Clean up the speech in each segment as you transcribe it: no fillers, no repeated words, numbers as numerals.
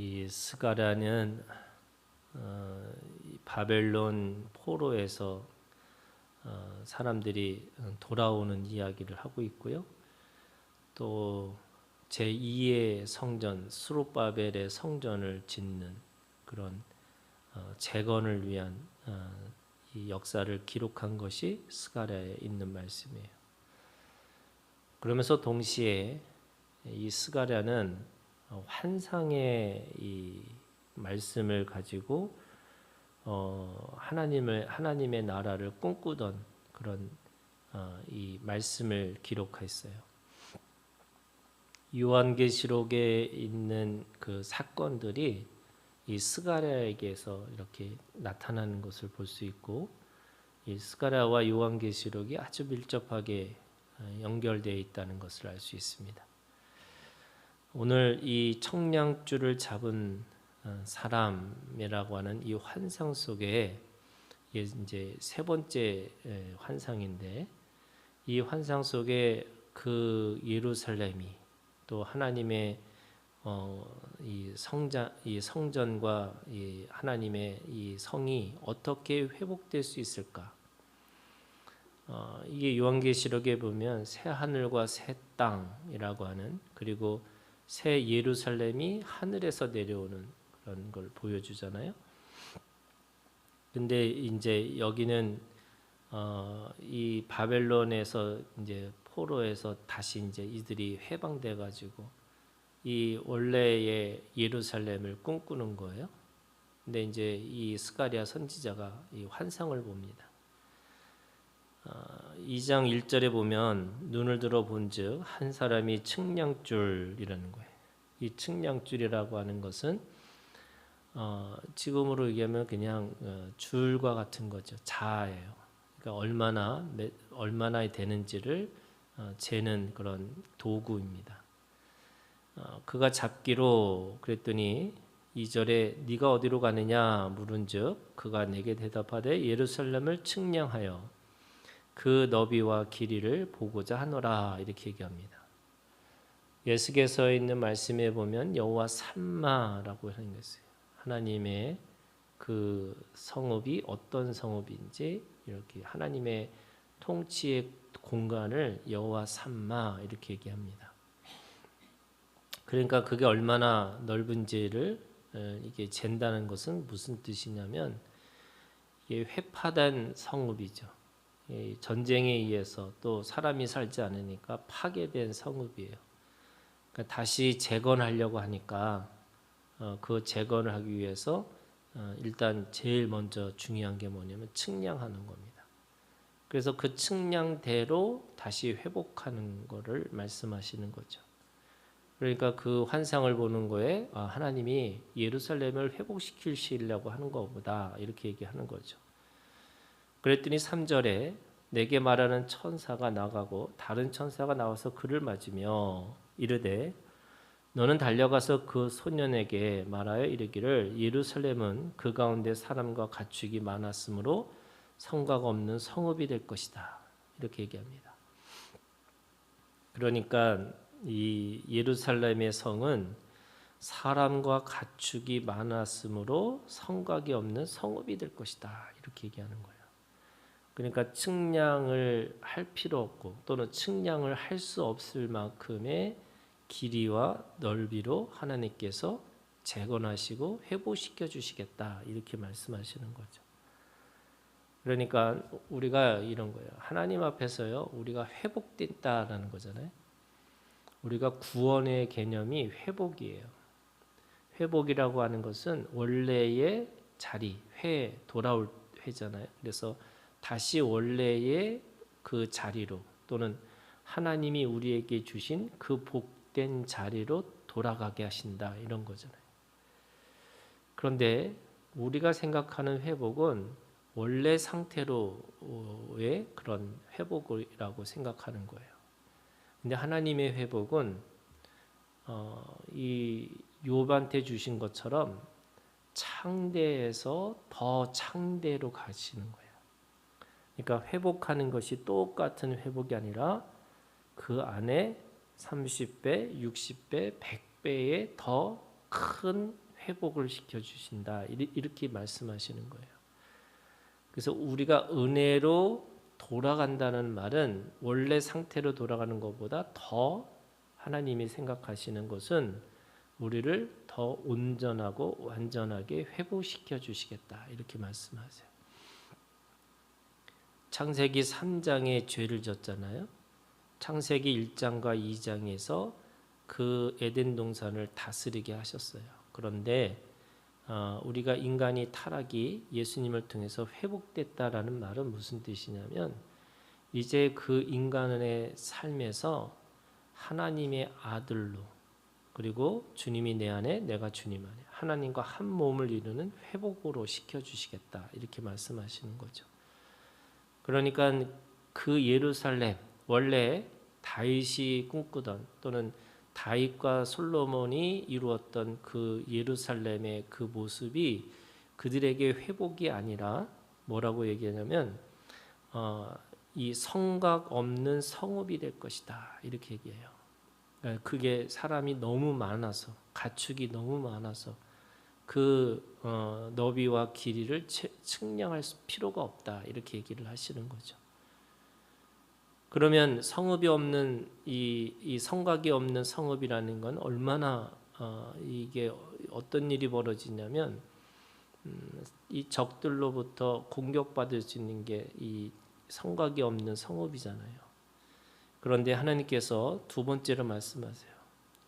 이 스가랴는 이 바벨론 포로에서 사람들이 돌아오는 이야기를 하고 있고요. 또 제2의 성전 스룹바벨의 성전을 짓는 그런 재건을 위한 이 역사를 기록한 것이 스가랴에 있는 말씀이에요. 그러면서 동시에 이 스가랴는 환상의 이 말씀을 가지고 하나님의 나라를 꿈꾸던 그런 이 말씀을 기록했어요. 요한계시록에 있는 그 사건들이 이 스가랴에게서 이렇게 나타나는 것을 볼 수 있고, 이 스가랴와 요한계시록이 아주 밀접하게 연결되어 있다는 것을 알 수 있습니다. 오늘 이 청량줄을 잡은 사람이라고 하는 이 환상 속에 이제 세 번째 환상인데, 이 환상 속에 그 예루살렘이 또 하나님의 이 성전과 이 하나님의 이 성이 어떻게 회복될 수 있을까? 이게 요한계시록에 보면 새 하늘과 새 땅이라고 하는, 그리고 새 예루살렘이 하늘에서 내려오는 그런 걸 보여주잖아요. 근데 이제 여기는 이 바벨론에서 이제 포로에서 다시 이제 이들이 해방돼 가지고 이 원래의 예루살렘을 꿈꾸는 거예요. 근데 이제 이 스가랴 선지자가 이 환상을 봅니다. 2장 1절에 보면 눈을 들어 본즉 한 사람이 측량줄이라는 거예요. 이 측량줄이라고 하는 것은 지금으로 얘기하면 그냥 줄과 같은 거죠. 자예요. 그러니까 얼마나 되는지를 재는 그런 도구입니다. 그가 잡기로 그랬더니 2절에 네가 어디로 가느냐 물은즉 그가 내게 대답하되 예루살렘을 측량하여 그 너비와 길이를 보고자 하노라, 이렇게 얘기합니다. 예수께서 있는 말씀에 보면 여호와 삼마라고 하는 것이에요. 하나님의 그 성읍이 어떤 성읍인지, 이렇게 하나님의 통치의 공간을 여호와 삼마 이렇게 얘기합니다. 그러니까 그게 얼마나 넓은지를 이게 잰다는 것은 무슨 뜻이냐면, 이게 회파된 성읍이죠. 전쟁에 의해서 또 사람이 살지 않으니까 파괴된 성읍이에요. 그러니까 다시 재건하려고 하니까 그 재건을 하기 위해서 일단 제일 먼저 중요한 게 뭐냐면 측량하는 겁니다. 그래서 그 측량대로 다시 회복하는 것을 말씀하시는 거죠. 그러니까 그 환상을 보는 거에 하나님이 예루살렘을 회복시키려고 하는 것보다 이렇게 얘기하는 거죠. 그랬더니 3절에 내게 말하는 천사가 나가고 다른 천사가 나와서 그를 맞으며 이르되 너는 달려가서 그 소년에게 말하여 이르기를 예루살렘은 그 가운데 사람과 가축이 많았으므로 성곽 없는 성읍이 될 것이다, 이렇게 얘기합니다. 그러니까 이 예루살렘의 성은 사람과 가축이 많았으므로 성곽이 없는 성읍이 될 것이다, 이렇게 얘기하는 거예요. 그러니까 측량을 할 필요 없고 또는 측량을 할 수 없을 만큼의 길이와 넓이로 하나님께서 재건하시고 회복시켜 주시겠다, 이렇게 말씀하시는 거죠. 그러니까 우리가 이런 거예요. 하나님 앞에서요, 우리가 회복됐다라는 거잖아요. 우리가 구원의 개념이 회복이에요. 회복이라고 하는 것은 원래의 자리, 돌아올 회잖아요. 그래서 다시 원래의 그 자리로, 또는 하나님이 우리에게 주신 그 복된 자리로 돌아가게 하신다, 이런 거잖아요. 그런데 우리가 생각하는 회복은 원래 상태로의 그런 회복이라고 생각하는 거예요. 근데 하나님의 회복은 이 욥한테 주신 것처럼 창대에서 더 창대로 가시는 거예요. 그러니까 회복하는 것이 똑같은 회복이 아니라 그 안에 30배, 60배, 100배의 더 큰 회복을 시켜주신다. 이렇게 말씀하시는 거예요. 그래서 우리가 은혜로 돌아간다는 말은 원래 상태로 돌아가는 것보다 더 하나님이 생각하시는 것은 우리를 더 온전하고 완전하게 회복시켜 주시겠다. 이렇게 말씀하세요. 창세기 3장에 죄를 졌잖아요. 창세기 1장과 2장에서 그 에덴 동산을 다스리게 하셨어요. 그런데 우리가 인간이 타락이 예수님을 통해서 회복됐다라는 말은 무슨 뜻이냐면 이제 그 인간의 삶에서 하나님의 아들로 그리고 주님이 내 안에 내가 주님 안에 하나님과 한 몸을 이루는 회복으로 시켜주시겠다 이렇게 말씀하시는 거죠. 그러니까 그 예루살렘 원래 다윗이 꿈꾸던 또는 다윗과 솔로몬이 이루었던 그 예루살렘의 그 모습이 그들에게 회복이 아니라 뭐라고 얘기하냐면 이 성각 없는 성읍이 될 것이다 이렇게 얘기해요. 그게 사람이 너무 많아서 가축이 너무 많아서 그 너비와 길이를 측량할 필요가 없다 이렇게 얘기를 하시는 거죠. 그러면 성읍이 없는 이 성곽이 없는 성읍이라는 건 얼마나 이게 어떤 일이 벌어지냐면 이 적들로부터 공격받을 수 있는 게 이 성곽이 없는 성읍이잖아요. 그런데 하나님께서 두 번째로 말씀하세요.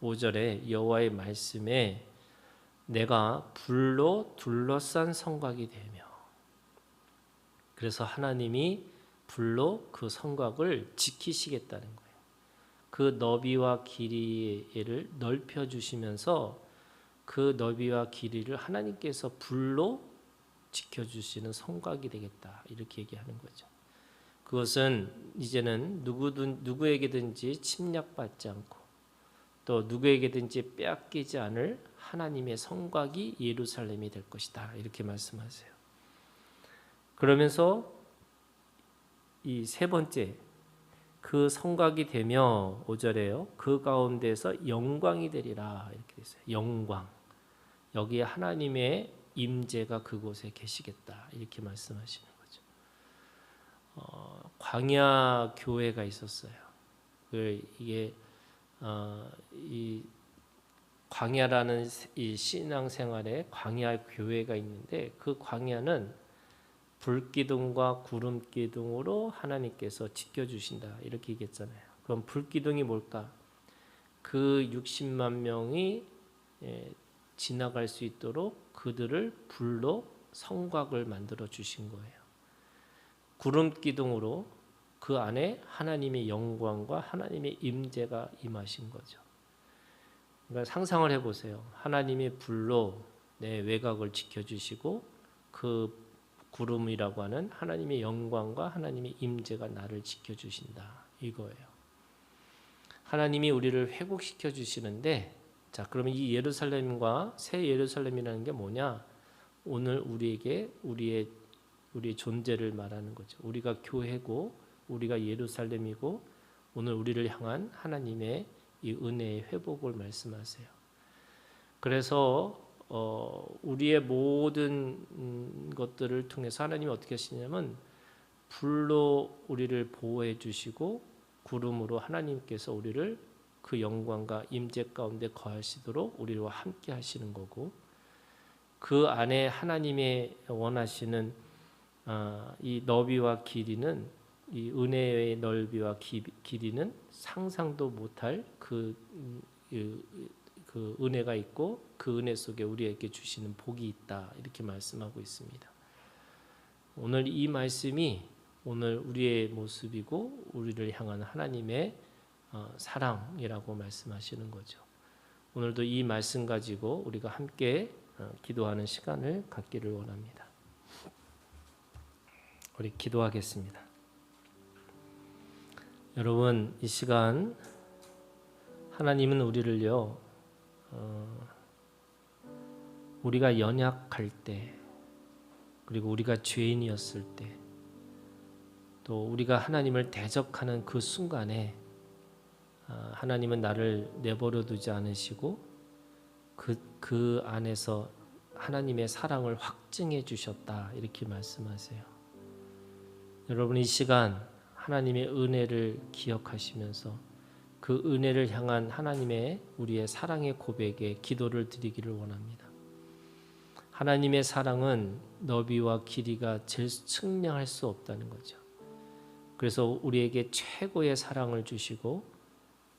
5절에 여호와의 말씀에 내가 불로 둘러싼 성곽이 되며 그래서 하나님이 불로 그 성곽을 지키시겠다는 거예요. 그 너비와 길이를 넓혀 주시면서 그 너비와 길이를 하나님께서 불로 지켜주시는 성곽이 되겠다 이렇게 얘기하는 거죠. 그것은 이제는 누구에게든지 침략받지 않고 또 누구에게든지 빼앗기지 않을 하나님의 성곽이 예루살렘이 될 것이다 이렇게 말씀하세요. 그러면서 이 세 번째 그 성곽이 되며 5절에요. 그 가운데서 영광이 되리라 이렇게 되어요. 영광. 여기에 하나님의 임재가 그곳에 계시겠다 이렇게 말씀하시는 거죠. 광야 교회가 있었어요. 이게 이 광야라는 이 신앙생활에 광야 교회가 있는데 그 광야는 불기둥과 구름기둥으로 하나님께서 지켜주신다 이렇게 얘기했잖아요. 그럼 불기둥이 뭘까? 그 60만 명이 지나갈 수 있도록 그들을 불로 성곽을 만들어 주신 거예요. 구름기둥으로 그 안에 하나님의 영광과 하나님의 임재가 임하신 거죠. 그러니까 상상을 해보세요. 하나님의 불로 내 외곽을 지켜주시고 그 구름이라고 하는 하나님의 영광과 하나님의 임재가 나를 지켜주신다 이거예요. 하나님이 우리를 회복시켜 주시는데 자 그러면 이 예루살렘과 새 예루살렘이라는 게 뭐냐? 오늘 우리에게 우리의 존재를 말하는 거죠. 우리가 교회고 우리가 예루살렘이고 오늘 우리를 향한 하나님의 이 은혜의 회복을 말씀하세요. 그래서 우리의 모든 것들을 통해서 하나님이 어떻게 하시냐면 불로 우리를 보호해 주시고 구름으로 하나님께서 우리를 그 영광과 임재 가운데 거하시도록 우리와 함께 하시는 거고 그 안에 하나님의 원하시는 이 너비와 길이는 이 은혜의 넓이와 길이는 상상도 못할 그 은혜가 있고 그 은혜 속에 우리에게 주시는 복이 있다 이렇게 말씀하고 있습니다. 오늘 이 말씀이 오늘 우리의 모습이고 우리를 향한 하나님의 사랑이라고 말씀하시는 거죠. 오늘도 이 말씀 가지고 우리가 함께 기도하는 시간을 갖기를 원합니다. 우리 기도하겠습니다. 여러분 이 시간 하나님은 우리를요 우리가 연약할 때 그리고 우리가 죄인이었을 때 또 우리가 하나님을 대적하는 그 순간에 하나님은 나를 내버려 두지 않으시고 그 안에서 하나님의 사랑을 확증해 주셨다 이렇게 말씀하세요. 여러분 이 시간 하나님의 은혜를 기억하시면서 그 은혜를 향한 하나님의 우리의 사랑의 고백에 기도를 드리기를 원합니다. 하나님의 사랑은 너비와 길이가 제일 측량할 수 없다는 거죠. 그래서 우리에게 최고의 사랑을 주시고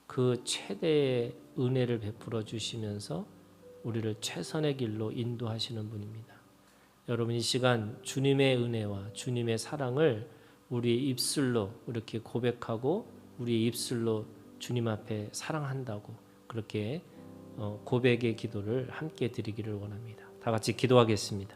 그 최대의 은혜를 베풀어 주시면서 우리를 최선의 길로 인도하시는 분입니다. 여러분 이 시간 주님의 은혜와 주님의 사랑을 우리의 입술로 이렇게 고백하고 우리의 입술로 주님 앞에 사랑한다고 그렇게 고백의 기도를 함께 드리기를 원합니다. 다 같이 기도하겠습니다.